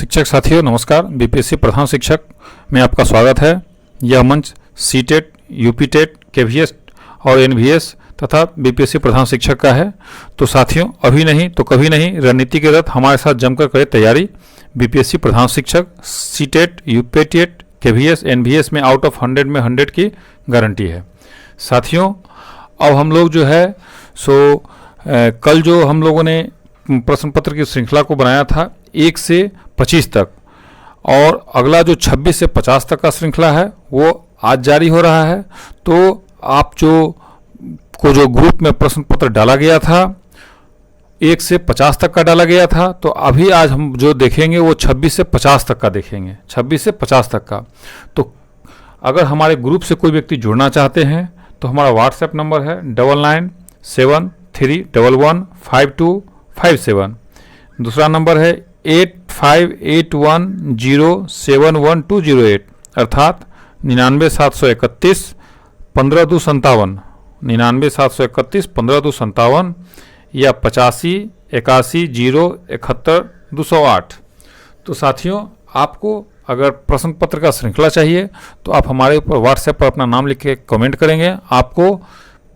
शिक्षक साथियों नमस्कार। बीपीएससी प्रधान शिक्षक में आपका स्वागत है। यह मंच सीटेट, यूपीटेट, केवीएस और एनवीएस तथा बीपीएससी प्रधान शिक्षक का है। तो साथियों, अभी नहीं तो कभी नहीं, रणनीति के तहत हमारे साथ जमकर करें तैयारी। बीपीएससी प्रधान शिक्षक, सीटेट, यूपीटेट, केवीएस, एनवीएस में आउट ऑफ 100 में 100 की गारंटी है। साथियों, अब हम लोग जो है कल जो हम लोगों ने प्रश्न पत्र की श्रृंखला को बनाया था 1 से 25 तक, और अगला जो 26 से 50 तक का श्रृंखला है वो आज जारी हो रहा है। तो आप जो ग्रुप में प्रश्न पत्र डाला गया था 1 से 50 तक का डाला गया था, तो अभी आज हम जो देखेंगे वो 26 से 50 तक का देखेंगे, 26 से 50 तक का। तो अगर हमारे ग्रुप से कोई व्यक्ति जुड़ना चाहते हैं तो हमारा व्हाट्सएप नंबर है 9973115257। दूसरा नंबर है 8581071208 अर्थात 99731 15 257 या 8581071208। तो साथियों, आपको अगर प्रश्न पत्र का श्रृंखला चाहिए तो आप हमारे ऊपर व्हाट्सएप पर अपना नाम लिख के कमेंट करेंगे, आपको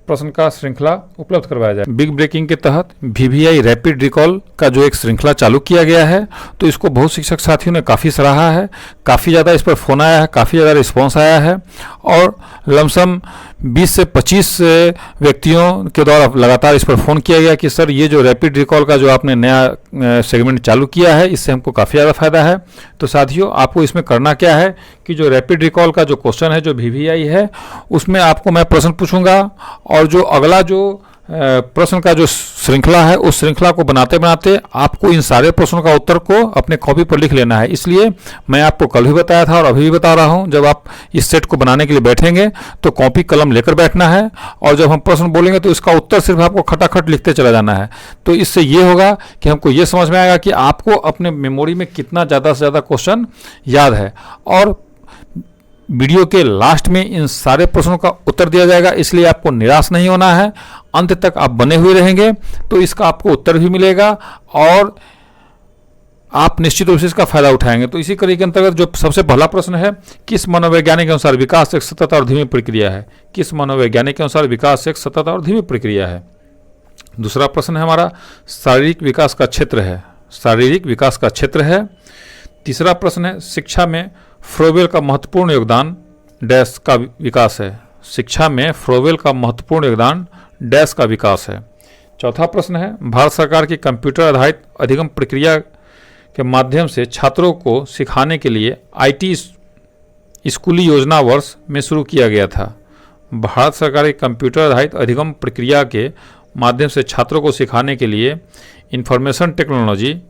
प्रश्न का श्रृंखला उपलब्ध करवाया जाए। बिग ब्रेकिंग के तहत वीवीआई रैपिड रिकॉल का जो एक श्रृंखला चालू किया गया है, तो इसको बहुत शिक्षक साथियों ने काफ़ी सराहा है, काफ़ी ज़्यादा इस पर फ़ोन आया है, काफ़ी ज़्यादा रिस्पांस आया है, और लमसम 20 से 25 व्यक्तियों के द्वारा लगातार इस पर फ़ोन किया गया कि सर ये जो रैपिड रिकॉल का जो आपने नया सेगमेंट चालू किया है इससे हमको काफ़ी ज़्यादा फायदा है। तो साथियों, आपको इसमें करना क्या है कि जो रैपिड रिकॉल का जो क्वेश्चन है, जो वीवीआई है, उसमें आपको मैं प्रश्न पूछूंगा, और जो अगला जो प्रश्न का जो श्रृंखला है उस श्रृंखला को बनाते बनाते आपको इन सारे प्रश्नों का उत्तर को अपने कॉपी पर लिख लेना है। इसलिए मैं आपको कल भी बताया था और अभी भी बता रहा हूं, जब आप इस सेट को बनाने के लिए बैठेंगे तो कॉपी कलम लेकर बैठना है, और जब हम प्रश्न बोलेंगे तो इसका उत्तर सिर्फ आपको खटाखट लिखते चला जाना है। तो इससे ये होगा कि हमको ये समझ में आएगा कि आपको अपने मेमोरी में कितना ज़्यादा से ज़्यादा क्वेश्चन याद है, और वीडियो के लास्ट में इन सारे प्रश्नों का उत्तर दिया जाएगा। इसलिए आपको निराश नहीं होना है, अंत तक आप बने हुए रहेंगे तो इसका आपको उत्तर भी मिलेगा और आप निश्चित रूप से इसका फायदा उठाएंगे। तो इसी कड़ी के अंतर्गत जो सबसे पहला प्रश्न है, किस मनोवैज्ञानिक के अनुसार विकास एक सतत और धीमी प्रक्रिया है? किस मनोवैज्ञानिक के अनुसार विकास एक सतत और धीमी प्रक्रिया है? दूसरा प्रश्न है हमारा, शारीरिक विकास का क्षेत्र है, शारीरिक विकास का क्षेत्र है। तीसरा प्रश्न है, शिक्षा में फ्रोबेल का महत्वपूर्ण योगदान डैश का विकास है। शिक्षा में फ्रोबेल का महत्वपूर्ण योगदान डैश का विकास है। चौथा प्रश्न है, भारत सरकार की कंप्यूटर आधारित अधिगम प्रक्रिया के माध्यम से छात्रों को सिखाने के लिए आईटी स्कूली योजना वर्ष में शुरू किया गया था। भारत सरकार की कंप्यूटर आधारित अधिगम प्रक्रिया के माध्यम से छात्रों को सिखाने के लिए इंफॉर्मेशन टेक्नोलॉजी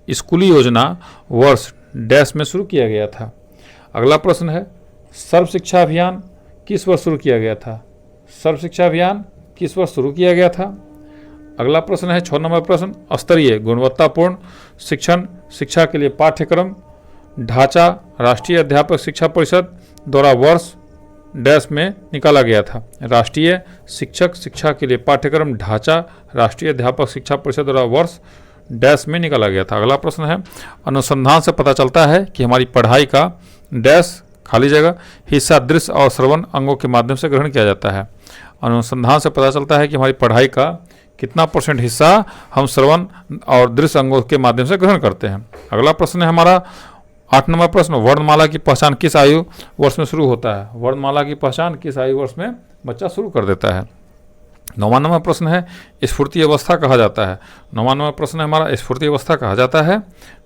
स्कूली योजना वर्ष डैश में शुरू किया गया था। अगला प्रश्न है, सर्व शिक्षा अभियान किस वर्ष शुरू किया गया था? सर्व शिक्षा अभियान किस वर्ष शुरू किया गया था? अगला प्रश्न है 6 नंबर प्रश्न, स्तरीय गुणवत्तापूर्ण शिक्षा के लिए पाठ्यक्रम ढांचा राष्ट्रीय अध्यापक शिक्षा परिषद द्वारा वर्ष डैश में निकाला गया था। राष्ट्रीय शिक्षक शिक्षा के लिए पाठ्यक्रम ढांचा राष्ट्रीय अध्यापक शिक्षा परिषद द्वारा वर्ष डैश में निकाला गया था। अगला प्रश्न है, अनुसंधान से पता चलता है कि हमारी पढ़ाई का डैश खाली जगह हिस्सा दृश्य और श्रवण अंगों के माध्यम से ग्रहण किया जाता है। अनुसंधान से पता चलता है कि हमारी पढ़ाई का कितना % हिस्सा हम श्रवण और दृश्य अंगों के माध्यम से ग्रहण करते हैं। अगला प्रश्न है हमारा 8 नंबर प्रश्न, वर्णमाला की पहचान किस आयु वर्ष में शुरू होता है? वर्णमाला की पहचान किस आयु वर्ष में बच्चा शुरू कर देता है? 9वां नंबर प्रश्न है, स्फूर्ति अवस्था कहा जाता है। 9वां नंबर प्रश्न है हमारा, स्फूर्ति अवस्था कहा जाता है।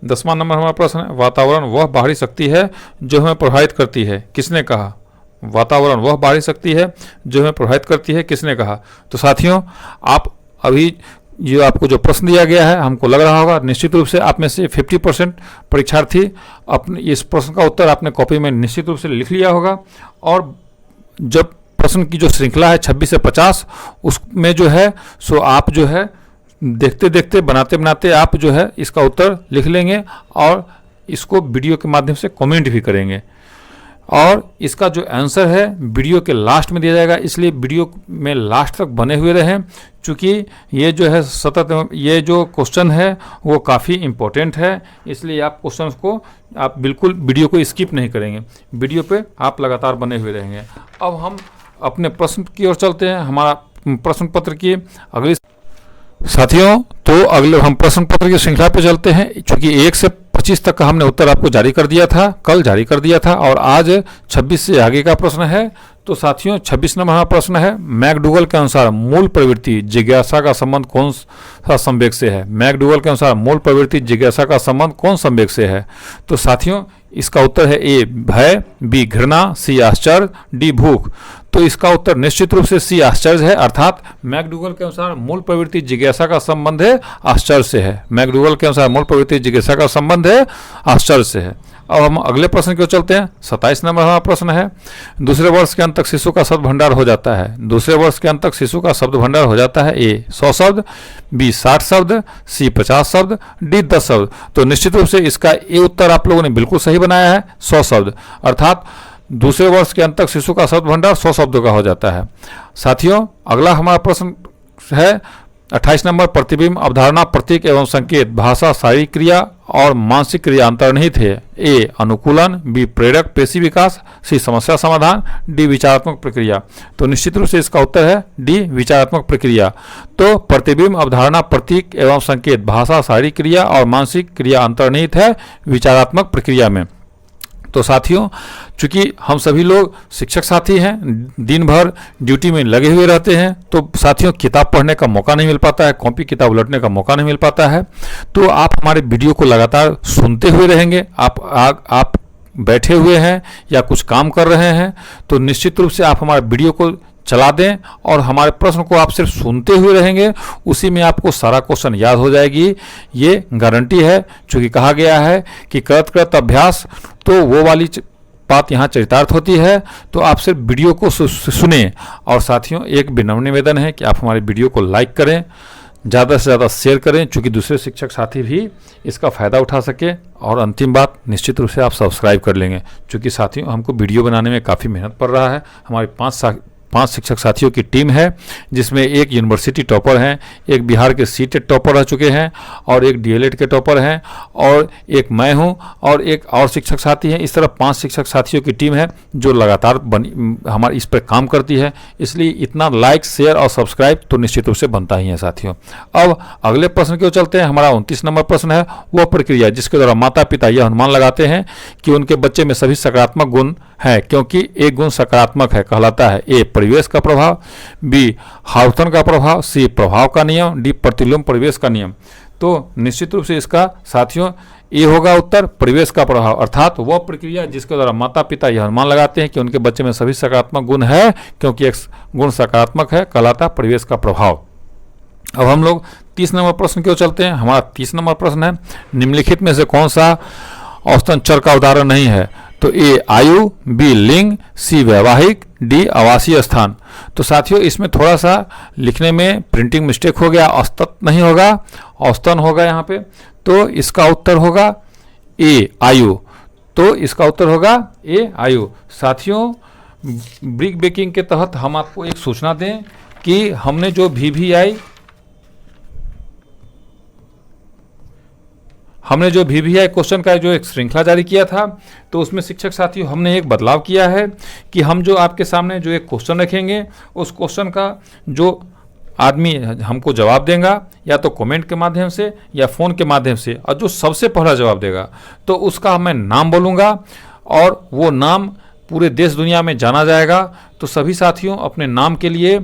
10वां नंबर हमारा प्रश्न है, वातावरण वह बाहरी शक्ति है जो हमें प्रभावित करती है, किसने कहा? वातावरण वह बाहरी शक्ति है जो हमें प्रभावित करती है, किसने कहा? तो साथियों, आप अभी जो आपको जो प्रश्न दिया गया है, हमको लग रहा होगा निश्चित रूप से आप में से 50% परीक्षार्थी अपने इस प्रश्न का उत्तर आपने कॉपी में निश्चित रूप से लिख लिया होगा, और जब प्रश्न की जो श्रृंखला है 26 से 50 उसमें जो है आप जो है देखते देखते बनाते बनाते आप जो है इसका उत्तर लिख लेंगे और इसको वीडियो के माध्यम से कमेंट भी करेंगे। और इसका जो आंसर है वीडियो के लास्ट में दिया जाएगा, इसलिए वीडियो में लास्ट तक बने हुए रहें, क्योंकि ये जो है सतत ये जो क्वेश्चन है वो काफ़ी इम्पोर्टेंट है, इसलिए आप क्वेश्चन को आप बिल्कुल वीडियो को स्किप नहीं करेंगे, वीडियो पे आप लगातार बने हुए रहेंगे। अब हम अपने प्रश्न की ओर चलते हैं, हमारा प्रश्न पत्र की अगली साथियों, तो अगले हम प्रश्न पत्र की श्रृंखला पे चलते हैं। चूंकि 1 से 25 तक का हमने उत्तर आपको जारी कर दिया था, कल जारी कर दिया था, और आज 26 से आगे का प्रश्न है। तो साथियों 26 नंबर हमारा प्रश्न है, मैकडूगल के अनुसार मूल प्रवृत्ति जिज्ञासा का संबंध कौन सा संवेग से है। मैकडूगल के अनुसार मूल प्रवृत्ति जिज्ञासा का संबंध कौन संवेग से है। तो साथियों इसका उत्तर है ए भय, बी घृणा, सी आश्चर्य, डी भूख। तो इसका उत्तर निश्चित रूप से सी आश्चर्य है, अर्थात मैकडूगल के अनुसार मूल प्रवृत्ति जिज्ञासा का संबंध है आश्चर्य से है। मैकडूगल के अनुसार मूल प्रवृत्ति जिज्ञासा का संबंध है आश्चर्य से है। अब हम अगले प्रश्न की ओर चलते हैं। 27 नंबर हमारा प्रश्न है, दूसरे वर्ष के अंत तक शिशु का शब्द भंडार हो जाता है। दूसरे वर्ष के अंत तक शिशु का शब्द भंडार हो जाता है, ए 100 शब्द, बी 60 शब्द, सी 50 शब्द, डी 10 शब्द। तो निश्चित रूप से इसका ए उत्तर आप लोगों ने बिल्कुल सही बनाया है, 100 शब्द, अर्थात दूसरे वर्ष के अंत तक शिशु का शब्द भंडार 100 शब्दों का हो जाता है। साथियों अगला हमारा प्रश्न है 28 नंबर, प्रतिबिंब अवधारणा प्रतीक एवं संकेत भाषा शारीरिक क्रिया और मानसिक क्रिया अंतर्निहित है। ए अनुकूलन, बी प्रेरक पेशी विकास, सी समस्या समाधान, डी विचारात्मक प्रक्रिया। तो निश्चित रूप से इसका उत्तर है डी विचारात्मक प्रक्रिया। तो प्रतिबिंब अवधारणा प्रतीक एवं संकेत भाषा शारीरिक क्रिया और मानसिक क्रिया अंतर्निहित है विचारात्मक प्रक्रिया में। तो साथियों चूंकि हम सभी लोग शिक्षक साथी हैं, दिन भर ड्यूटी में लगे हुए रहते हैं, तो साथियों किताब पढ़ने का मौका नहीं मिल पाता है, कॉपी किताब उलटने का मौका नहीं मिल पाता है। तो आप हमारे वीडियो को लगातार सुनते हुए रहेंगे। आप बैठे हुए हैं या कुछ काम कर रहे हैं तो निश्चित रूप से आप हमारे वीडियो को चला दें और हमारे प्रश्न को आप सिर्फ सुनते हुए रहेंगे, उसी में आपको सारा क्वेश्चन याद हो जाएगी, ये गारंटी है। चूँकि कहा गया है कि करत करत अभ्यास, तो वो वाली बात यहाँ चरितार्थ होती है। तो आप सिर्फ वीडियो को सुने। और साथियों एक विनम्र निवेदन है कि आप हमारे वीडियो को लाइक करें, ज़्यादा से ज़्यादा शेयर करें, चूँकि दूसरे शिक्षक साथी भी इसका फ़ायदा उठा सके। और अंतिम बात, निश्चित रूप से आप सब्सक्राइब कर लेंगे, चूँकि साथियों हमको वीडियो बनाने में काफ़ी मेहनत पड़ रहा है। हमारी 5 शिक्षक साथियों की टीम है, जिसमें एक यूनिवर्सिटी टॉपर हैं, एक बिहार के सीटेट टॉपर रह चुके हैं, और एक डीएलएड के टॉपर हैं, और एक मैं हूं, और एक और शिक्षक साथी हैं। इस तरह 5 शिक्षक साथियों की टीम है जो लगातार हमारे इस पर काम करती है। इसलिए इतना लाइक, शेयर और सब्सक्राइब तो निश्चित रूप से बनता ही है साथियों। अब अगले प्रश्न की ओर चलते हैं। हमारा 29 नंबर प्रश्न है, वह प्रक्रिया जिसके द्वारा माता पिता यह अनुमान लगाते हैं कि उनके बच्चे में सभी सकारात्मक गुण है, क्योंकि एक गुण सकारात्मक है, कहलाता है। ए परिवेश का प्रभाव, बी हाउथन का प्रभाव, सी प्रभाव का नियम, डी प्रतिलोम परिवेश का नियम। तो निश्चित रूप से इसका साथियों ये होगा उत्तर परिवेश का प्रभाव, अर्थात वह प्रक्रिया जिसके द्वारा माता पिता यह अनुमान लगाते हैं कि उनके बच्चे में सभी सकारात्मक गुण है, क्योंकि एक गुण सकारात्मक है, कहलाता परिवेश का प्रभाव। अब हम लोग 30 नंबर प्रश्न की ओर चलते हैं। हमारा 30 नंबर प्रश्न है, निम्नलिखित में से कौन सा औसतन चर का उदाहरण नहीं है। तो ए आयु, बी लिंग, सी वैवाहिक, डी आवासीय स्थान। तो साथियों इसमें थोड़ा सा लिखने में प्रिंटिंग मिस्टेक हो गया, औसत नहीं होगा, औसतन होगा यहाँ पे। तो इसका उत्तर होगा ए आयु। तो इसका उत्तर होगा ए आयु। साथियों ब्रिक बेकिंग के तहत हम आपको एक सूचना दें कि हमने जो VVI क्वेश्चन का जो एक श्रृंखला जारी किया था, तो उसमें शिक्षक साथियों हमने एक बदलाव किया है कि हम जो आपके सामने जो एक क्वेश्चन रखेंगे, उस क्वेश्चन का जो आदमी हमको जवाब देगा या तो कमेंट के माध्यम से या फ़ोन के माध्यम से, और जो सबसे पहला जवाब देगा तो उसका मैं नाम बोलूँगा और वो नाम पूरे देश दुनिया में जाना जाएगा। तो सभी साथियों अपने नाम के लिए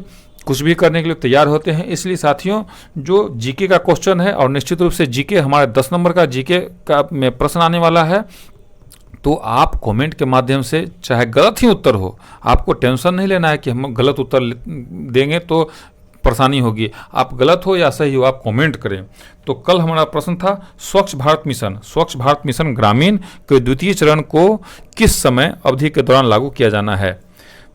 कुछ भी करने के लिए तैयार होते हैं। इसलिए साथियों जो जीके का क्वेश्चन है, और निश्चित रूप से जीके हमारे 10 नंबर का जीके का में प्रश्न आने वाला है, तो आप कमेंट के माध्यम से चाहे गलत ही उत्तर हो, आपको टेंशन नहीं लेना है कि हम गलत उत्तर देंगे तो परेशानी होगी। आप गलत हो या सही हो, आप कमेंट करें। तो कल हमारा प्रश्न था स्वच्छ भारत मिशन ग्रामीण के द्वितीय चरण को किस समय अवधि के दौरान लागू किया जाना है।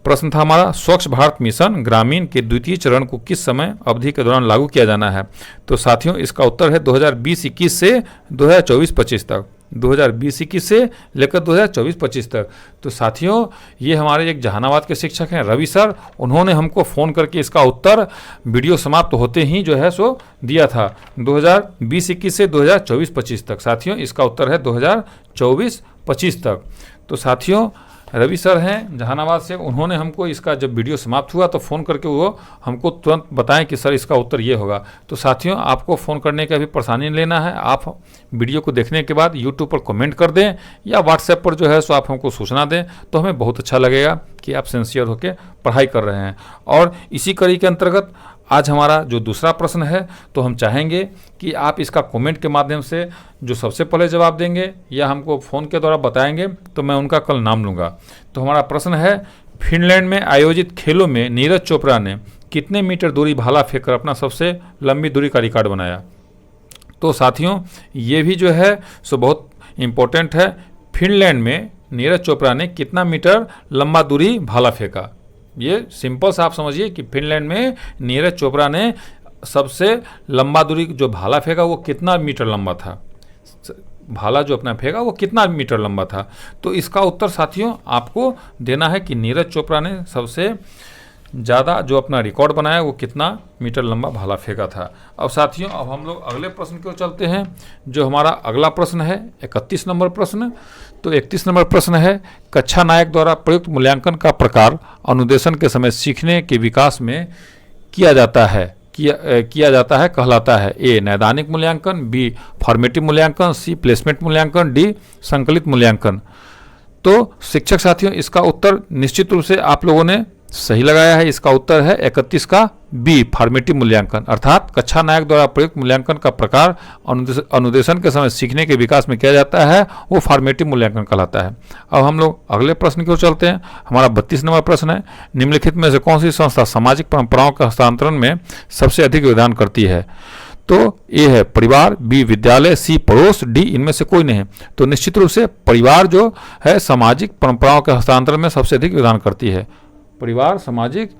प्रश्न था हमारा स्वच्छ भारत मिशन ग्रामीण के द्वितीय चरण को किस समय अवधि के दौरान लागू किया जाना है। तो साथियों इसका उत्तर है 2020-21 से 2024-25 तक। 2020-21 से लेकर 2024-25 तक। तो साथियों, ये हमारे एक जहानाबाद के शिक्षक हैं रवि सर, उन्होंने हमको फ़ोन करके इसका उत्तर वीडियो समाप्त होते ही जो है सो दिया था 2020-21 से 2024-25 तक। साथियों, इसका उत्तर है 2024-25 तक। तो साथियों, रवि सर हैं जहानाबाद से, उन्होंने हमको इसका जब वीडियो समाप्त हुआ तो फ़ोन करके वो हमको तुरंत बताएं कि सर इसका उत्तर ये होगा। तो साथियों, आपको फ़ोन करने का भी परेशानी नहीं लेना है, आप वीडियो को देखने के बाद यूट्यूब पर कमेंट कर दें या व्हाट्सएप पर जो है सो आप हमको सूचना दें, तो हमें बहुत अच्छा लगेगा कि आप सिंसियर होकर पढ़ाई कर रहे हैं। और इसी कड़ी के अंतर्गत आज हमारा जो दूसरा प्रश्न है, तो हम चाहेंगे कि आप इसका कमेंट के माध्यम से जो सबसे पहले जवाब देंगे या हमको फ़ोन के द्वारा बताएंगे तो मैं उनका कल नाम लूँगा। तो हमारा प्रश्न है, फिनलैंड में आयोजित खेलों में नीरज चोपड़ा ने कितने मीटर दूरी भाला फेंककर अपना सबसे लंबी दूरी का रिकॉर्ड बनाया? तो साथियों, ये भी जो है सो बहुत इम्पोर्टेंट है। फिनलैंड में नीरज चोपड़ा ने कितना मीटर लंबा दूरी भाला फेंका? ये सिंपल सा आप समझिए कि फिनलैंड में नीरज चोपड़ा ने सबसे लंबा दूरी जो भाला फेंका वो कितना मीटर लंबा था, भाला जो अपना फेंका वो कितना मीटर लंबा था। तो इसका उत्तर साथियों आपको देना है कि नीरज चोपड़ा ने सबसे ज़्यादा जो अपना रिकॉर्ड बनाया वो कितना मीटर लंबा भाला फेंका था। अब साथियों, अब हम लोग अगले प्रश्न की ओर चलते हैं। जो हमारा अगला प्रश्न है 31 नंबर प्रश्न। तो 31 नंबर प्रश्न है, कक्षा नायक द्वारा प्रयुक्त मूल्यांकन का प्रकार अनुदेशन के समय सीखने के विकास में किया जाता है कहलाता है? ए नैदानिक मूल्यांकन, बी फॉर्मेटिव मूल्यांकन, सी प्लेसमेंट मूल्यांकन, डी संकलित मूल्यांकन। तो शिक्षक साथियों, इसका उत्तर निश्चित रूप से आप लोगों ने सही लगाया है। इसका उत्तर है 31 का बी फॉर्मेटिव मूल्यांकन, अर्थात कक्षा नायक द्वारा प्रयुक्त मूल्यांकन का प्रकार अनुदेशन के समय सीखने के विकास में किया जाता है वो फॉर्मेटिव मूल्यांकन कहलाता है। अब हम लोग अगले प्रश्न की ओर चलते हैं। हमारा 32 नंबर प्रश्न है, निम्नलिखित में से कौन सी संस्था सामाजिक परंपराओं के हस्तांतरण में सबसे अधिक योगदान करती है? तो ए है परिवार, बी विद्यालय, सी पड़ोस, डी इनमें से कोई नहीं है। तो निश्चित रूप से परिवार जो है सामाजिक परंपराओं के हस्तांतरण में सबसे अधिक योगदान करती है। परिवार सामाजिक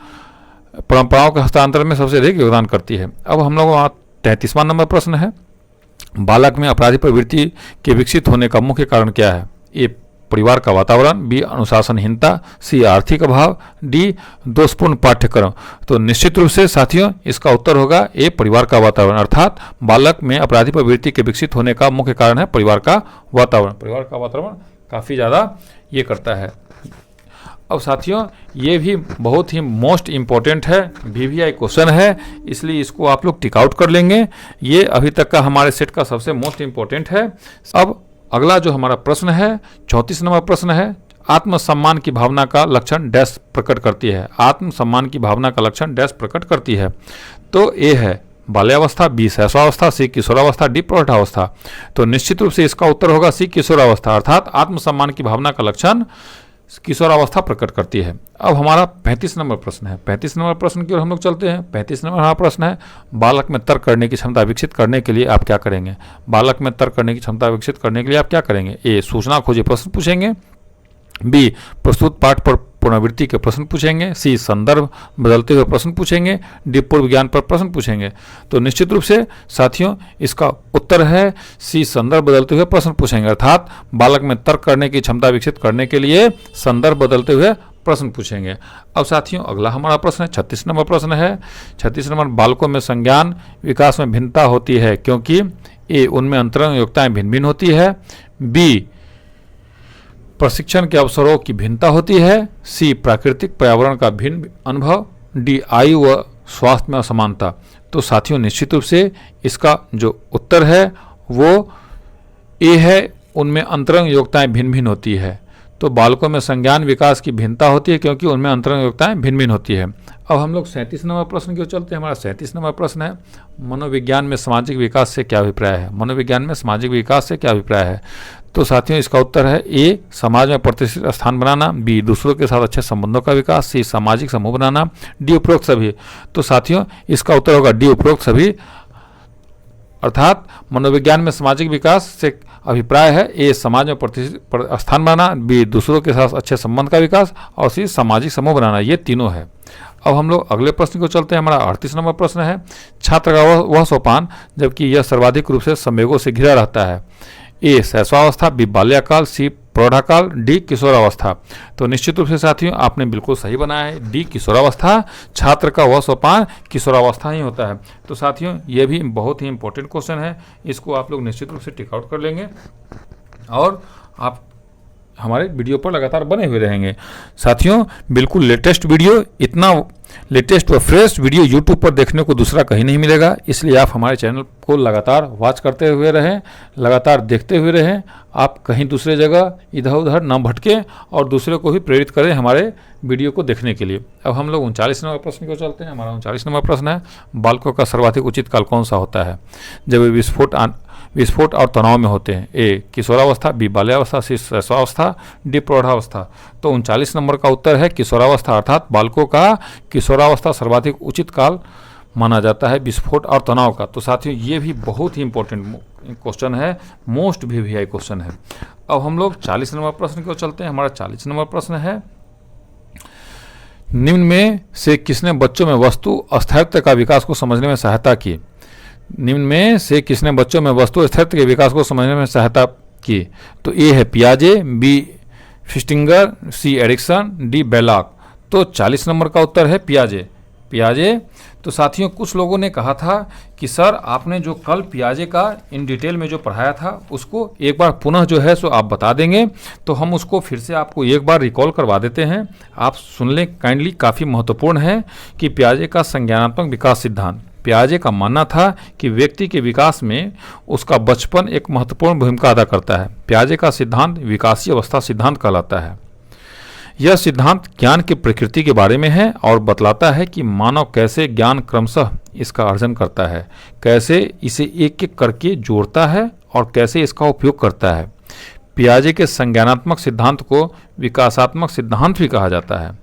परंपराओं के हस्तांतरण में सबसे अधिक योगदान करती है। अब हम लोग 33वां नंबर प्रश्न है, बालक में अपराधी प्रवृत्ति के विकसित होने का मुख्य कारण क्या है? ए परिवार का वातावरण, बी अनुशासनहीनता, सी आर्थिक अभाव, डी दोषपूर्ण पाठ्यक्रम। तो निश्चित रूप से साथियों इसका उत्तर होगा ए परिवार का वातावरण, अर्थात बालक में अपराधी प्रवृत्ति के विकसित होने का मुख्य कारण है परिवार का वातावरण। परिवार का वातावरण काफ़ी ज़्यादा ये करता है। अब साथियों, ये भी बहुत ही मोस्ट इम्पोर्टेंट है, VVI क्वेश्चन है, इसलिए इसको आप लोग टिक आउट कर लेंगे। ये अभी तक का हमारे सेट का सबसे मोस्ट इम्पोर्टेंट है। अब अगला जो हमारा प्रश्न है 34 नंबर प्रश्न है, आत्मसम्मान की भावना का लक्षण डैश प्रकट करती है? आत्मसम्मान की भावना का लक्षण डैश प्रकट करती है? तो ए है बाल्यावस्था, बी शैशवावस्था, सी किशोरावस्था, डी प्रौढ़ावस्था। तो निश्चित रूप से इसका उत्तर होगा सी किशोरावस्था, अर्थात आत्मसम्मान की भावना का लक्षण किशोरावस्था प्रकट करती है। अब हमारा 35 नंबर प्रश्न है। 35 नंबर प्रश्न की ओर हम लोग चलते हैं। 35 नंबर हमारा प्रश्न है, बालक में तर्क करने की क्षमता विकसित करने के लिए आप क्या करेंगे? बालक में तर्क करने की क्षमता विकसित करने के लिए आप क्या करेंगे? ए सूचना खोजे प्रश्न पूछेंगे, बी प्रस्तुत पाठ पर पुनरावृत्ति के प्रश्न पूछेंगे, सी संदर्भ बदलते हुए प्रश्न पूछेंगे, डी पूर्व ज्ञान पर प्रश्न पूछेंगे। तो निश्चित रूप से साथियों इसका उत्तर है सी संदर्भ बदलते हुए प्रश्न पूछेंगे, अर्थात बालक में तर्क करने की क्षमता विकसित करने के लिए संदर्भ बदलते हुए प्रश्न पूछेंगे। अब साथियों अगला हमारा प्रश्न है 36 नंबर प्रश्न है। 36 नंबर, बालकों में संज्ञान विकास में भिन्नता होती है क्योंकि ए उनमें अंतरंग योग्यताएं भिन्न भिन्न होती है, बी प्रशिक्षण के अवसरों की भिन्नता होती है, सी प्राकृतिक पर्यावरण का भिन्न अनुभव, डी आयु व स्वास्थ्य में असमानता। तो साथियों निश्चित रूप से इसका जो उत्तर है वो ए है, उनमें अंतरंग योग्यताएं भिन्न भिन्न होती है। तो बालकों में संज्ञान विकास की भिन्नता होती है क्योंकि उनमें अंतरंग योग्यताएं भिन्न भिन्न होती है। अब हम लोग 37 नंबर प्रश्न की ओर चलते हैं। हमारा 37 नंबर प्रश्न है, मनोविज्ञान में सामाजिक विकास से क्या अभिप्राय है? मनोविज्ञान में सामाजिक विकास से क्या अभिप्राय है? तो साथियों इसका उत्तर है ए समाज में प्रतिष्ठित स्थान बनाना, बी दूसरों के साथ अच्छे संबंधों का विकास, सी सामाजिक समूह बनाना, डी उपरोक्त सभी। तो साथियों इसका उत्तर होगा डी उपरोक्त सभी, अर्थात मनोविज्ञान में सामाजिक विकास से अभिप्राय है ए समाज में प्रतिष्ठित स्थान बनाना, बी दूसरों के साथ अच्छे संबंध का विकास और सी सामाजिक समूह बनाना। ये तीनों है। अब हम लोग अगले प्रश्न को चलते हैं। हमारा 38 नंबर प्रश्न है, छात्र का वह सोपान जबकि यह सर्वाधिक रूप से संवेगों से घिरा रहता है। ए शैशवावस्था, बी बाल्याकाल, सी प्रौढ़ाकाल, डी किशोरावस्था। तो निश्चित रूप से साथियों आपने बिल्कुल सही बनाया है, डी किशोरावस्था। छात्र का वह सोपान किशोरावस्था ही होता है। तो साथियों ये भी बहुत ही इंपॉर्टेंट क्वेश्चन है, इसको आप लोग निश्चित रूप से टिक आउट कर लेंगे और आप हमारे वीडियो पर लगातार बने हुए रहेंगे। साथियों बिल्कुल लेटेस्ट वीडियो, इतना लेटेस्ट व फ्रेश वीडियो यूट्यूब पर देखने को दूसरा कहीं नहीं मिलेगा, इसलिए आप हमारे चैनल को लगातार वॉच करते हुए रहें, लगातार देखते हुए रहें। आप कहीं दूसरे जगह इधर उधर ना भटकें और दूसरे को भी प्रेरित करें हमारे वीडियो को देखने के लिए। अब हम लोग 39 नंबर प्रश्न को चलते हैं। हमारा 39 नंबर प्रश्न है, बालकों का सर्वाधिक उचित काल कौन सा होता है जब वे विस्फोट और तनाव में होते हैं? ए किशोरावस्था, बी बाल्यावस्था, सी शैशवावस्था, डी प्रौढ़ावस्था। तो 39 नंबर का उत्तर है किशोरावस्था, अर्थात बालकों का किशोरावस्था सर्वाधिक उचित काल माना जाता है विस्फोट और तनाव का। तो साथियों ये भी बहुत ही इंपॉर्टेंट क्वेश्चन है, मोस्ट VVI क्वेश्चन है। अब हम लोग 40 नंबर प्रश्न को चलते हैं। हमारा 40 नंबर प्रश्न है, निम्न में से किसने बच्चों में वस्तु अस्थिरता का विकास को समझने में सहायता की? निम्न में से किसने बच्चों में वस्तु अस्थिरता के विकास को समझने में सहायता की? तो ए है पियाजे, बी फिस्टिंगर, सी एरिक्सन, डी बेलाक। तो 40 नंबर का उत्तर है पियाजे। तो साथियों कुछ लोगों ने कहा था कि सर आपने जो कल पियाजे का इन डिटेल में जो पढ़ाया था उसको एक बार पुनः जो है सो आप बता देंगे, तो हम उसको फिर से आपको एक बार रिकॉल करवा देते हैं। आप सुन लें काइंडली, काफ़ी महत्वपूर्ण है कि पियाजे का संज्ञानात्मक विकास सिद्धांत। पियाजे का मानना था कि व्यक्ति के विकास में उसका बचपन एक महत्वपूर्ण भूमिका अदा करता है। पियाजे का सिद्धांत विकासीय अवस्था सिद्धांत कहलाता है। यह सिद्धांत ज्ञान की प्रकृति के बारे में है और बतलाता है कि मानव कैसे ज्ञान क्रमशः इसका अर्जन करता है, कैसे इसे एक एक करके जोड़ता है और कैसे इसका उपयोग करता है। पियाजे के संज्ञानात्मक सिद्धांत को विकासात्मक सिद्धांत भी कहा जाता है,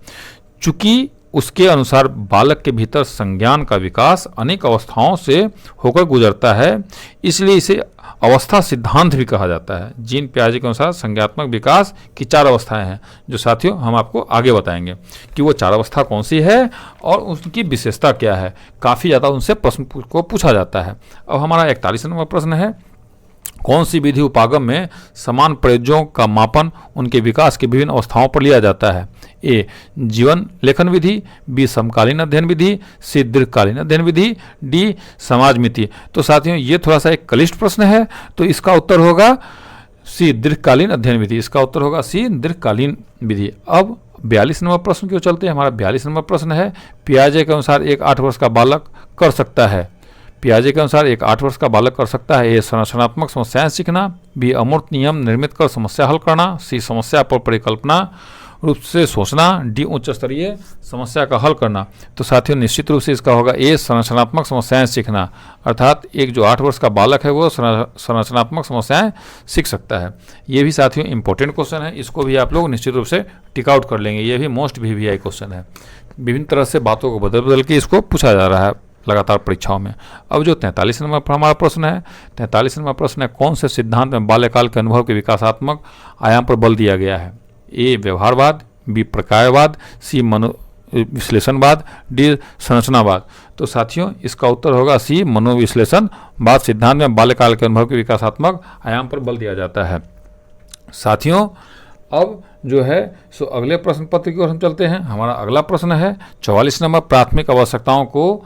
चूंकि उसके अनुसार बालक के भीतर संज्ञान का विकास अनेक अवस्थाओं से होकर गुजरता है, इसलिए इसे अवस्था सिद्धांत भी कहा जाता है। जीन पियाजे के अनुसार संज्ञात्मक विकास की 4 अवस्थाएं हैं, जो साथियों हम आपको आगे बताएंगे कि वो 4 अवस्था कौन सी है और उनकी विशेषता क्या है। काफ़ी ज़्यादा उनसे प्रश्न को पूछा जाता है। अब हमारा 41 नंबर प्रश्न है, कौन सी विधि उपागम में समान प्रयोज्यों का मापन उनके विकास की विभिन्न अवस्थाओं पर लिया जाता है? ए जीवन लेखन विधि, बी समकालीन अध्ययन विधि, सी दीर्घकालीन अध्ययन विधि, डी समाज मिति। तो साथियों ये थोड़ा सा एक क्लिष्ट प्रश्न है, तो इसका उत्तर होगा सी दीर्घकालीन अध्ययन विधि। इसका उत्तर होगा सी दीर्घकालीन विधि। अब 42 नंबर प्रश्न क्यों चलते हैं। हमारा 42 नंबर प्रश्न है, पियाजे के अनुसार एक 8 वर्ष का बालक कर सकता है? पियाजे के अनुसार एक 8 वर्ष का बालक कर सकता है ए संरचनात्मक समस्याएं सीखना, बी अमूर्त नियम निर्मित कर समस्या हल करना, सी समस्या पर परिकल्पना रूप से सोचना, डी उच्च स्तरीय समस्या का हल करना। तो साथियों निश्चित रूप से इसका होगा ए संरचनात्मक समस्याएं सीखना, अर्थात एक जो 8 वर्ष का बालक है वो संरचनात्मक समस्याएं सीख सकता है। ये भी साथियों इंपॉर्टेंट क्वेश्चन है, इसको भी आप लोग निश्चित रूप से टिक आउट कर लेंगे। ये भी मोस्ट VVI क्वेश्चन है, विभिन्न तरह से बातों को बदल बदल के इसको पूछा जा रहा है लगातार परीक्षाओं में। अब जो 43 नंबर पर हमारा प्रश्न है, 43 नंबर प्रश्न है, कौन से सिद्धांत में बाल्यकाल के अनुभव के विकासात्मक आयाम पर बल दिया गया है? ए व्यवहारवाद, बी प्रकार्यवाद, सी मनोविश्लेषणवाद, डी संरचनावाद। तो साथियों इसका उत्तर होगा सी मनोविश्लेषणवाद सिद्धांत में बाल्यकाल के अनुभव के विकासात्मक आयाम पर बल दिया जाता है। साथियों अब जो है सो अगले प्रश्न पत्र की ओर हम चलते हैं। हमारा अगला प्रश्न है 44 नंबर, प्राथमिक आवश्यकताओं को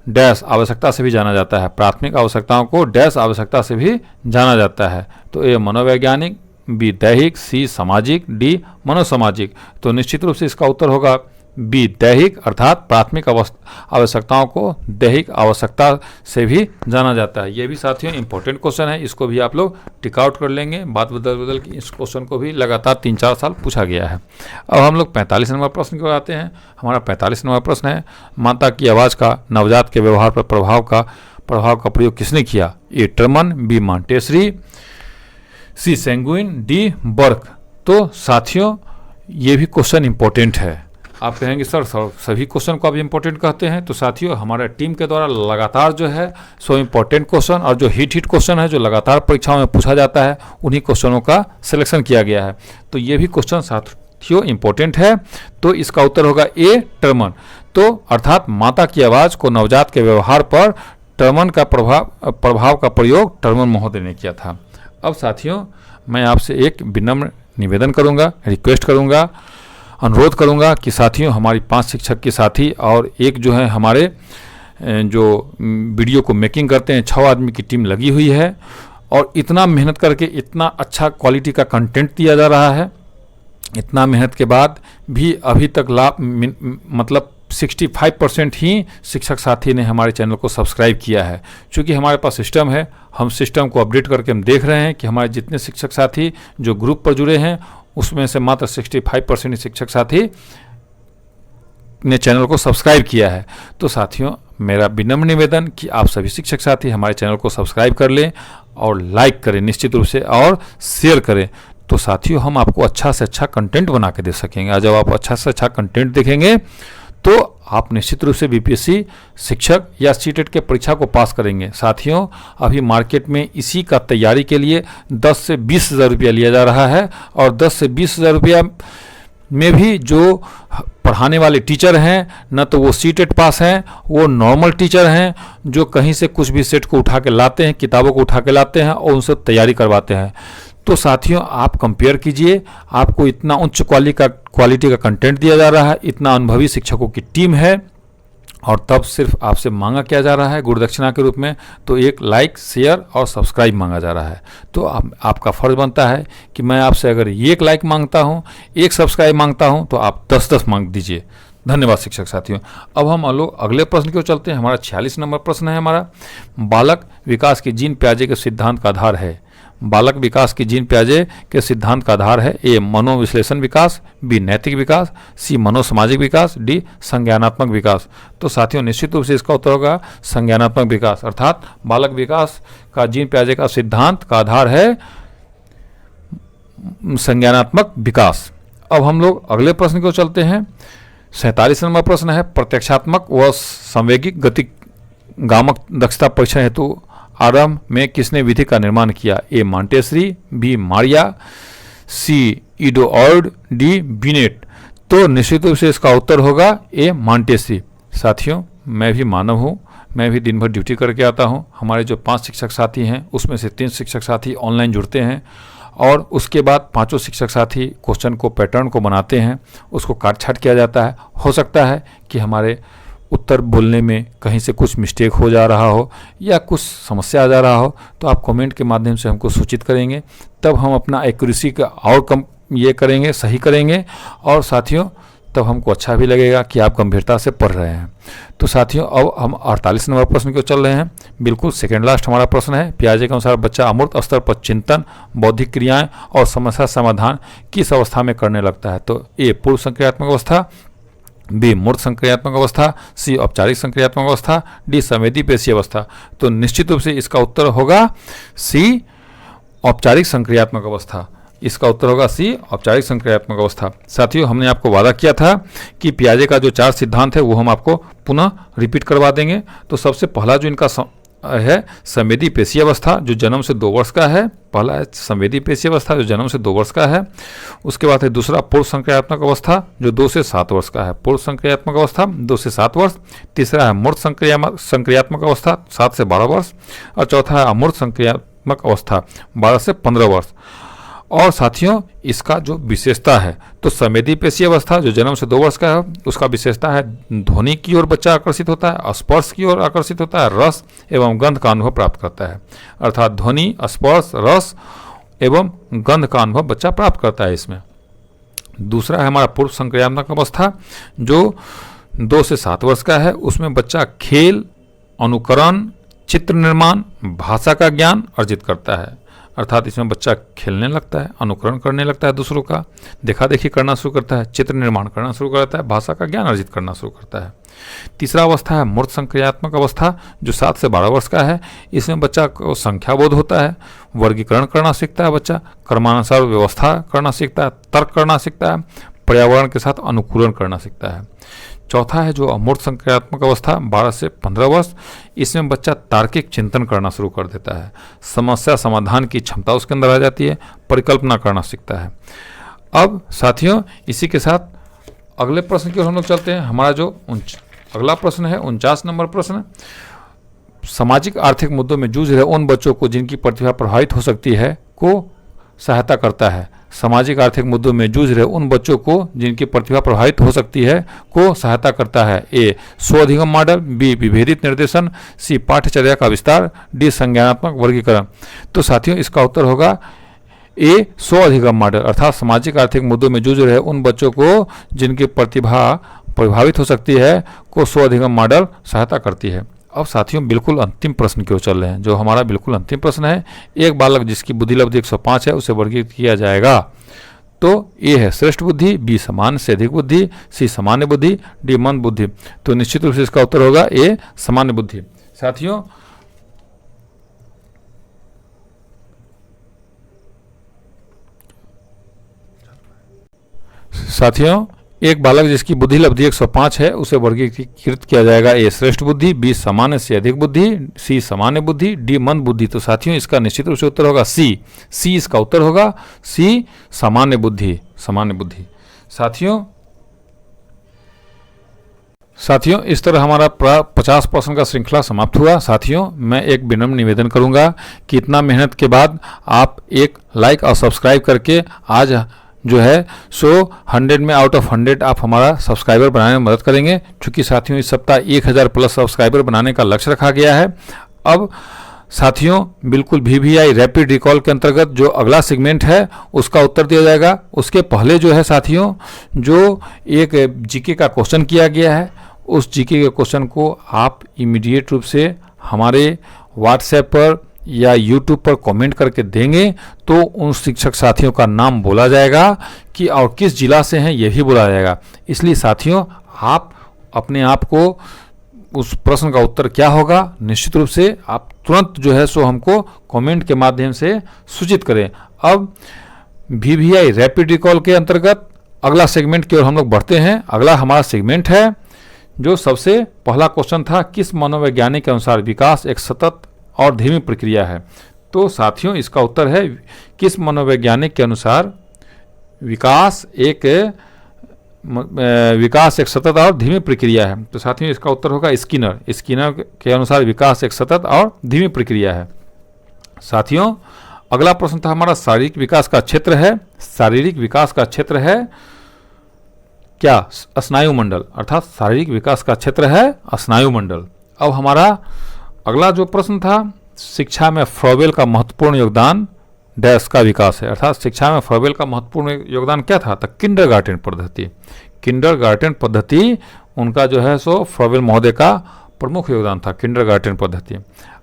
डैश आवश्यकता से भी जाना जाता है। प्राथमिक आवश्यकताओं को डैश आवश्यकता से भी जाना जाता है। तो ए मनोवैज्ञानिक, बी दैहिक, सी सामाजिक, डी मनोसामाजिक। तो निश्चित रूप से इसका उत्तर होगा बी दैहिक, अर्थात प्राथमिक आवश्यकताओं को दैहिक आवश्यकता से भी जाना जाता है। ये भी साथियों इंपॉर्टेंट क्वेश्चन है, इसको भी आप लोग टिक आउट कर लेंगे। बात बदल बदल के इस क्वेश्चन को भी लगातार 3-4 साल पूछा गया है। अब हम लोग 45 नंबर प्रश्न को आते हैं। हमारा 45 नंबर प्रश्न है, माता की आवाज़ का नवजात के व्यवहार पर प्रभाव का प्रयोग किसने किया? ए टर्मन, बी मॉन्टेसरी, सी सेंगुइन, डी बर्क। तो साथियों ये भी क्वेश्चन इंपॉर्टेंट है। आप कहेंगे सर सभी क्वेश्चन को आप इंपॉर्टेंट कहते हैं, तो साथियों हमारे टीम के द्वारा लगातार जो है सो इंपॉर्टेंट क्वेश्चन और जो हिट क्वेश्चन है जो लगातार परीक्षाओं में पूछा जाता है उन्हीं क्वेश्चनों का सिलेक्शन किया गया है। तो ये भी क्वेश्चन साथियों इंपॉर्टेंट है। तो इसका उत्तर होगा ए टर्मन। तो अर्थात माता की आवाज़ को नवजात के व्यवहार पर टर्मन का प्रभाव का प्रयोग टर्मन महोदय ने किया था। अब साथियों, मैं आपसे एक विनम्र निवेदन करूंगा, रिक्वेस्ट करूंगा, अनुरोध करूंगा कि साथियों, हमारी 5 शिक्षक के साथी और एक जो है हमारे जो वीडियो को मेकिंग करते हैं, 6 आदमी की टीम लगी हुई है और इतना मेहनत करके इतना अच्छा क्वालिटी का कंटेंट दिया जा रहा है। इतना मेहनत के बाद भी अभी तक मतलब 65% ही शिक्षक साथी ने हमारे चैनल को सब्सक्राइब किया है। क्योंकि हमारे पास सिस्टम है, हम सिस्टम को अपडेट करके हम देख रहे हैं कि हमारे जितने शिक्षक साथी जो ग्रुप पर जुड़े हैं उसमें से मात्र 65% ही शिक्षक साथी ने चैनल को सब्सक्राइब किया है। तो साथियों, मेरा विनम्र निवेदन कि आप सभी शिक्षक साथी हमारे चैनल को सब्सक्राइब कर लें और लाइक करें निश्चित रूप से, और शेयर करें। तो साथियों, हम आपको अच्छा से अच्छा कंटेंट बना के दे सकेंगे। और जब आप अच्छा से अच्छा कंटेंट देखेंगे तो आप निश्चित रूप से बीपीएससी शिक्षक या सीटेट के परीक्षा को पास करेंगे। साथियों, अभी मार्केट में इसी का तैयारी के लिए 10 से 20 हज़ार रुपया लिया जा रहा है, और 10 से 20 हज़ार रुपया में भी जो पढ़ाने वाले टीचर हैं न तो वो सीटेट पास हैं, वो नॉर्मल टीचर हैं जो कहीं से कुछ भी सेट को उठा के लाते हैं, किताबों को उठा के लाते हैं और उनसे तैयारी करवाते हैं। तो साथियों, आप कंपेयर कीजिए, आपको इतना उच्च क्वालिटी का कंटेंट दिया जा रहा है, इतना अनुभवी शिक्षकों की टीम है, और तब सिर्फ आपसे मांगा क्या जा रहा है गुरुदक्षिणा के रूप में, तो एक लाइक, शेयर और सब्सक्राइब मांगा जा रहा है। तो आपका फ़र्ज बनता है कि मैं आपसे अगर 1 लाइक मांगता हूं, 1 सब्सक्राइब मांगता हूं, तो आप 10-10 मांग दीजिए। धन्यवाद शिक्षक साथियों। अब हम लोग अगले प्रश्न की ओर चलते हैं। हमारा 46 नंबर प्रश्न है हमारा, बालक विकास की जीन पियाजे के सिद्धांत का आधार है। बालक विकास की जीन पियाजे के सिद्धांत का आधार है ए मनोविश्लेषण विकास, बी नैतिक विकास, सी मनोसामाजिक विकास, डी संज्ञानात्मक विकास। तो साथियों, निश्चित रूप से इसका उत्तर होगा संज्ञानात्मक विकास, अर्थात बालक विकास का जीन पियाजे का सिद्धांत का आधार है संज्ञानात्मक विकास। अब हम लोग अगले प्रश्न की ओर चलते हैं। 47 नंबर प्रश्न है, प्रत्यक्षात्मक व संवेगिक गतिगामक दक्षता परीक्षण हेतु आरंभ में किसने विधि का निर्माण किया? ए मॉन्टेसरी, बी मारिया, सी इडोऑर्ड, डी बिनेट। तो निश्चित रूप से इसका उत्तर होगा ए मॉन्टेसरी। साथियों, मैं भी मानव हूँ, मैं भी दिन भर ड्यूटी करके आता हूँ। हमारे जो 5 शिक्षक साथी हैं उसमें से 3 शिक्षक साथी ऑनलाइन जुड़ते हैं, और उसके बाद 5 शिक्षक साथी क्वेश्चन को, पैटर्न को बनाते हैं, उसको काट छाट किया जाता है। हो सकता है कि हमारे उत्तर बोलने में कहीं से कुछ मिस्टेक हो जा रहा हो या कुछ समस्या आ जा रहा हो, तो आप कमेंट के माध्यम से हमको सूचित करेंगे, तब हम अपना एक्यूरेसी का और कम ये करेंगे, सही करेंगे, और साथियों तब हमको अच्छा भी लगेगा कि आप गंभीरता से पढ़ रहे हैं। तो साथियों, अब हम 48 नंबर प्रश्न की ओर चल रहे हैं। बिल्कुल सेकेंड लास्ट हमारा प्रश्न है, पियाजे के अनुसार बच्चा अमूर्त स्तर पर चिंतन, बौद्धिक क्रियाएं और समस्या समाधान किस अवस्था में करने लगता है? तो ए पूर्व संक्रियात्मक अवस्था, बी मूर्त संक्रियात्मक अवस्था, सी औपचारिक संक्रियात्मक अवस्था, डी संवेदी पेशी अवस्था। तो निश्चित रूप से इसका उत्तर होगा सी औपचारिक संक्रियात्मक अवस्था। इसका उत्तर होगा सी औपचारिक संक्रियात्मक अवस्था। साथियों, हमने आपको वादा किया था कि पियाजे का जो 4 सिद्धांत है वो हम आपको पुनः रिपीट करवा देंगे। तो सबसे पहला जो इनका है संवेदी पेशी अवस्था, जो जन्म से 2 वर्ष का है। पहला है संवेदी पेशी अवस्था जो जन्म से 2 वर्ष का है। उसके बाद है दूसरा पूर्व संक्रियात्मक अवस्था जो 2 से 7 वर्ष का है। पूर्व संक्रियात्मक अवस्था 2 से 7 वर्ष। तीसरा है मूर्त संक्रियात्मक अवस्था 7 से 12 वर्ष। और चौथा है अमूर्त संक्रियात्मक अवस्था 12 से 15 वर्ष। और साथियों, इसका जो विशेषता है, तो संवेदी पेशी अवस्था जो जन्म से 2 वर्ष का है, उसका विशेषता है ध्वनि की ओर बच्चा आकर्षित होता है, स्पर्श की ओर आकर्षित होता है, रस एवं गंध का अनुभव प्राप्त करता है। अर्थात ध्वनि, स्पर्श, रस एवं गंध का अनुभव बच्चा प्राप्त करता है इसमें। दूसरा है हमारा पूर्व संक्रियात्मक अवस्था जो 2 से 7 वर्ष का है। उसमें बच्चा खेल, अनुकरण, चित्र निर्माण, भाषा का ज्ञान अर्जित करता है। अर्थात इसमें बच्चा खेलने लगता है, अनुकरण करने लगता है, दूसरों का देखा देखी करना शुरू करता है, चित्र निर्माण करना शुरू करता है, भाषा का ज्ञान अर्जित करना शुरू करता है। तीसरा अवस्था है मूर्त संक्रियात्मक अवस्था जो 7 से 12 वर्ष का है। इसमें बच्चा को संख्या बोध होता है, वर्गीकरण करना सीखता है, बच्चा क्रमानुसार व्यवस्था करना सीखता है, तर्क करना सीखता है, पर्यावरण के साथ अनुकूलन करना सीखता है। चौथा है जो अमूर्त संक्रियात्मक अवस्था 12 से 15 वर्ष। इसमें बच्चा तार्किक चिंतन करना शुरू कर देता है, समस्या समाधान की क्षमता उसके अंदर आ जाती है, परिकल्पना करना सीखता है। अब साथियों, इसी के साथ अगले प्रश्न की ओर हम लोग चलते हैं। हमारा जो अगला प्रश्न है 49 नंबर प्रश्न, सामाजिक आर्थिक मुद्दों में जूझ रहे उन बच्चों को जिनकी प्रतिभा प्रभावित हो सकती है को सहायता करता है। सामाजिक आर्थिक मुद्दों में जूझ रहे उन बच्चों को जिनकी प्रतिभा प्रभावित हो सकती है को सहायता करता है। ए स्व अधिगम मॉडल, बी विभेदित निर्देशन, सी पाठ्यचर्या का विस्तार, डी संज्ञानात्मक वर्गीकरण। तो साथियों इसका उत्तर होगा ए स्व अधिगम मॉडल, अर्थात सामाजिक आर्थिक मुद्दों में जूझ रहे उन बच्चों को जिनकी प्रतिभा प्रभावित हो सकती है को स्व अधिगम मॉडल सहायता करती है। अब साथियों बिल्कुल अंतिम प्रश्न की ओर चल रहे हैं, जो हमारा बिल्कुल अंतिम प्रश्न है। एक बालक जिसकी बुद्धि लब्धि 105 है उसे वर्गीकृत किया जाएगा। तो ए है श्रेष्ठ बुद्धि, बी सामान्य से अधिक बुद्धि, सी सामान्य बुद्धि, डी मंद बुद्धि। तो निश्चित रूप से इसका उत्तर होगा ए सामान्य बुद्धि। साथियों एक बालक जिसकी बुद्धि लब्धि 105 है उसे वर्गीकृत किया जाएगा। ए श्रेष्ठ बुद्धि, बी सामान्य से अधिक बुद्धि, सी सामान्य बुद्धि, डी मंद बुद्धि। तो साथियों इसका निश्चित रूप से उत्तर होगा सी। सी इसका उत्तर होगा, सी सामान्य बुद्धि, सामान्य बुद्धि। साथियों इस तरह हमारा 50% का श्रृंखला समाप्त हुआ। साथियों मैं एक विनम्र निवेदन करूंगा कि इतना मेहनत के बाद आप एक लाइक और सब्सक्राइब करके आज जो है 100 में आउट ऑफ 100 आप हमारा सब्सक्राइबर बनाने में मदद करेंगे। चूँकि साथियों इस सप्ताह 1000 प्लस सब्सक्राइबर बनाने का लक्ष्य रखा गया है। अब साथियों बिल्कुल VVI रैपिड रिकॉल के अंतर्गत जो अगला सेगमेंट है उसका उत्तर दिया जाएगा। उसके पहले जो है साथियों जो एक जीके का क्वेश्चन किया गया है उस जीके के क्वेश्चन को आप इमीडिएट रूप से हमारे व्हाट्सएप पर या यूट्यूब पर कमेंट करके देंगे तो उन शिक्षक साथियों का नाम बोला जाएगा कि और किस जिला से हैं ये भी बोला जाएगा। इसलिए साथियों आप अपने आप को उस प्रश्न का उत्तर क्या होगा निश्चित रूप से आप तुरंत जो है सो हमको कमेंट के माध्यम से सूचित करें। अब VVI रैपिड रिकॉल के अंतर्गत अगला सेगमेंट की ओर हम लोग बढ़ते हैं। अगला हमारा सेगमेंट है जो सबसे पहला क्वेश्चन था, किस मनोवैज्ञानिक के अनुसार विकास एक सतत और धीमी प्रक्रिया है। तो साथियों इसका उत्तर है किस मनोवैज्ञानिक के अनुसार विकास एक सतत और धीमी प्रक्रिया है। तो साथियों इसका उत्तर होगा स्किनर के अनुसार विकास एक सतत और धीमी प्रक्रिया है। साथियों अगला प्रश्न था हमारा शारीरिक विकास का क्षेत्र है। शारीरिक विकास का क्षेत्र है क्या? स्नायुमंडल, अर्थात शारीरिक विकास का क्षेत्र है स्नायुमंडल। अब हमारा अगला जो प्रश्न था, शिक्षा में फ्रोबेल का महत्वपूर्ण योगदान डैश का विकास है, अर्थात शिक्षा में फ्रोबेल का महत्वपूर्ण योगदान क्या था? तो किंडरगार्टन पद्धति। किंडरगार्टन पद्धति उनका जो है सो फ्रोबेल महोदय का प्रमुख योगदान था, किंडरगार्टन पद्धति।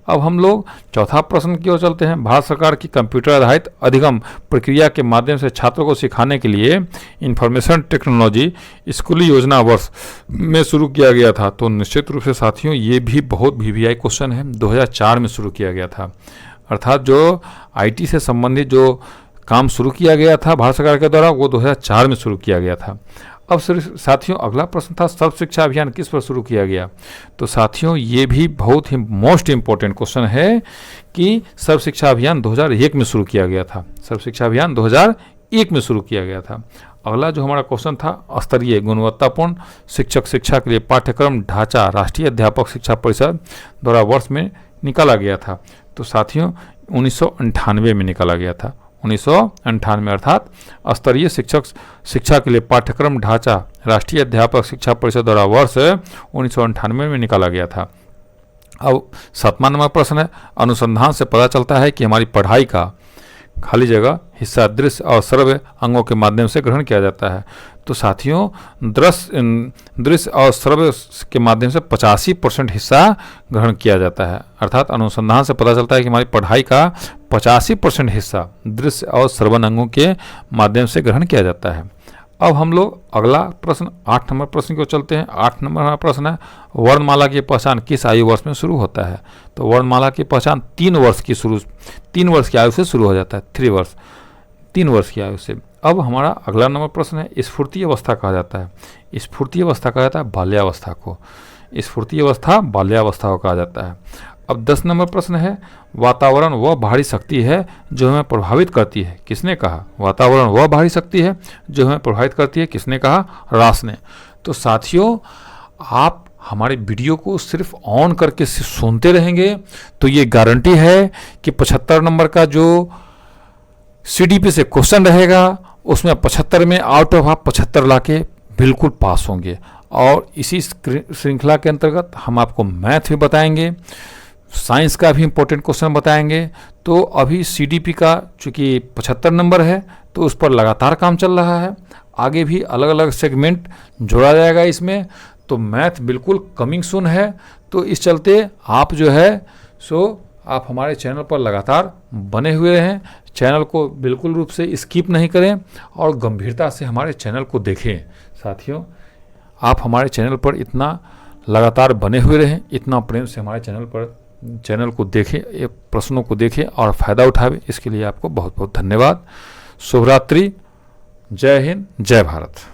अब हम लोग चौथा प्रश्न की ओर चलते हैं। भारत सरकार की कंप्यूटर आधारित अधिगम प्रक्रिया के माध्यम से छात्रों को सिखाने के लिए इंफॉर्मेशन टेक्नोलॉजी स्कूली योजना वर्ष में शुरू किया गया था। तो निश्चित रूप से साथियों ये भी बहुत VVI क्वेश्चन है। 2004 में शुरू किया गया था, अर्थात जो IT से संबंधित जो काम शुरू किया गया था भारत सरकार के द्वारा वो 2004 में शुरू किया गया था। अब साथियों अगला प्रश्न था, सर्व शिक्षा अभियान किस पर शुरू किया गया? तो साथियों ये भी बहुत ही मोस्ट इम्पोर्टेंट क्वेश्चन है कि सर्व शिक्षा अभियान 2001 में शुरू किया गया था। सर्व शिक्षा अभियान 2001 में शुरू किया गया था। अगला जो हमारा क्वेश्चन था, स्तरीय गुणवत्तापूर्ण शिक्षा के लिए पाठ्यक्रम ढांचा राष्ट्रीय अध्यापक शिक्षा परिषद द्वारा वर्ष में निकाला गया था। तो साथियों 1998 में निकाला गया था, 1998 अर्थात स्तरीय शिक्षा के लिए पाठ्यक्रम ढांचा राष्ट्रीय अध्यापक शिक्षा परिषद द्वारा वर्ष 1998 में निकाला गया था। अब 7वां नंबर प्रश्न है, अनुसंधान से पता चलता है कि हमारी पढ़ाई का खाली जगह हिस्सा दृश्य और श्रव्य अंगों के माध्यम से ग्रहण किया जाता है। तो साथियों दृश्य और श्रव्य के माध्यम से 85% हिस्सा ग्रहण किया जाता है, अर्थात अनुसंधान से पता चलता है कि हमारी पढ़ाई का 85% हिस्सा दृश्य और श्रवण अंगों के माध्यम से ग्रहण किया जाता है। अब हम लोग अगला प्रश्न 8 नंबर प्रश्न को चलते हैं। 8 नंबर हमारा प्रश्न है, वर्णमाला की पहचान किस आयु वर्ष में शुरू होता है? तो वर्णमाला की पहचान 3 वर्ष की आयु से शुरू हो जाता है, 3 वर्ष की आयु से। अब हमारा अगला नंबर प्रश्न है, स्फूर्ति अवस्था कहा जाता है। स्फूर्ति अवस्था कहा जाता है बाल्यावस्था को, स्फूर्ति अवस्था बाल्यावस्था को कहा जाता है। अब 10 नंबर प्रश्न है, वातावरण वह बाहरी शक्ति है जो हमें प्रभावित करती है, किसने कहा? वातावरण वह बाहरी शक्ति है जो हमें प्रभावित करती है, किसने कहा? रास ने। तो साथियों आप हमारे वीडियो को सिर्फ ऑन करके सुनते रहेंगे तो ये गारंटी है कि 75 नंबर का जो CDP से क्वेश्चन रहेगा, उसमें 75 में आउट ऑफ आप 75 लाके बिल्कुल पास होंगे। और इसी श्रृंखला के अंतर्गत हम आपको मैथ भी बताएंगे, साइंस का भी इम्पोर्टेंट क्वेश्चन बताएंगे। तो अभी CDP का चूँकि 75 नंबर है तो उस पर लगातार काम चल रहा है, आगे भी अलग अलग सेगमेंट जोड़ा जाएगा इसमें। तो मैथ बिल्कुल कमिंग सून है। तो इस चलते आप जो है सो आप हमारे चैनल पर लगातार बने हुए हैं, चैनल को बिल्कुल रूप से स्किप नहीं करें और गंभीरता से हमारे चैनल को देखें। साथियों, आप हमारे चैनल पर इतना लगातार बने हुए रहें, इतना प्रेम से हमारे चैनल को देखें, ये प्रश्नों को देखें और फ़ायदा उठावें, इसके लिए आपको बहुत बहुत धन्यवाद। शुभ रात्रि, जय हिंद, जय भारत।